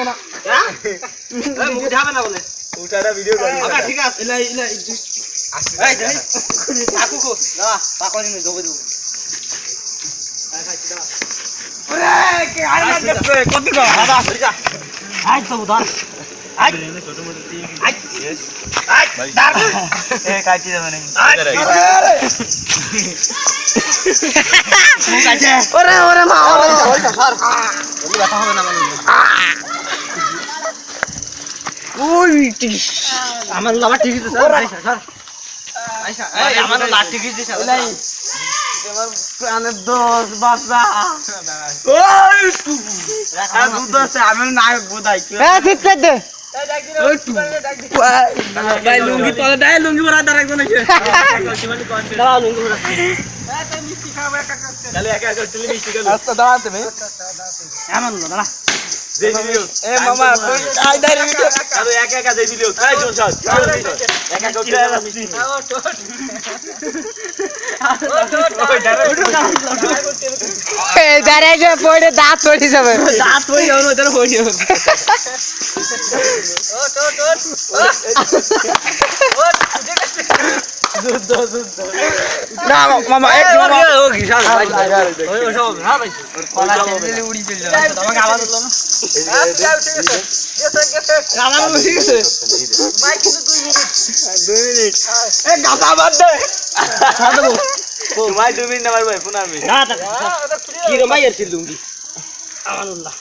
হবে না এই মুখ যাবে না বলে উঠাটা ভিডিও করি আচ্ছা ঠিক আছে ইলা ইলা এই যাই কাকু কো না পাকনি নে জবে দেব আই খাইছি দাও ওরে কে আই না দেখতে কত কা দাদা যা আই তো দান আই ছোট মোটো টিম আই আই দান এ কাটি যাবে না ওরে ওরে মা ওরে স্যার বলি ব্যথা হবে না মানে ওই আমার লাভ ঠিক আছে স্যার স্যার আইসা এই আমার লাভ ঠিক আছে স্যার নাই আমার প্রাণের দোষ বাসা ওই আর দুধ আছে আমি নায়ক বোধাই এ ঠিক করে দে ভাই লুঙ্গি তলে দেয় লুঙ্গি পরা দাঁড়া কোন আছে দাঁড়া লুঙ্গি পরা তাহলে একা একা চলে মিষ্টি গেল আচ্ছা দাঁড়াতে ভাই এমন না দাঁড়া যে ভিডিও এ মামা তুই আই দাঁড়া ভিডিও আরে একা একা যে ভিডিও এই জোর শট একা একা চলে মিষ্টি এই দাঁড়াই যে পড়ে দাঁত পড়ে যাবে দাঁত হই যাবে ওদের হই যাবে না মামা এক মামা ও কি শাল ওই সব না ভাই কলা তেলে উড়ি চলে যাবে তোমাকে আওয়াজ হলো না আমার ঠিক আছে ভাই কিন্তু 2 মিনিট 2 মিনিট এ গাদা বাদ দে তোমায় 2 মিনিট আমার ভাই ফোন আমি না কি রে মাইয়ার ছিল লুঙ্গি আমানুল্লাহ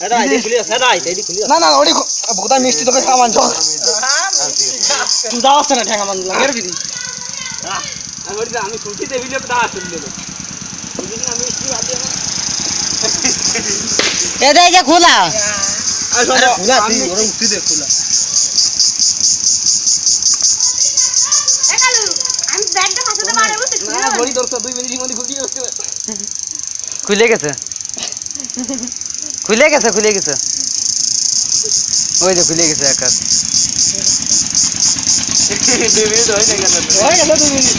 এটা আইডি খুলি আছে আইডি খুলি না না ওড়ি বোধা মিষ্টি তোকে সামান চল তুই দাও না ঠ্যাঙ্গা মান লাগের বিধি আমি খুশি দেবিলে দা আসল দেব বুঝিনি আমি কি ভাবি এ দেখে খোলা আরে খোলা তুই ওরে উঠি দে খোলা আমি ব্যাগটা ফাসাতে পারবো তো না বড়ি দরকার 2 মিনিটের মধ্যে খুলি হচ্ছে খুলে গেছে খুলে গেছে ওই যে খুলে গেছে এক হাত 2 মিনিট হয়ে গেল হয়ে গেল 2 মিনিট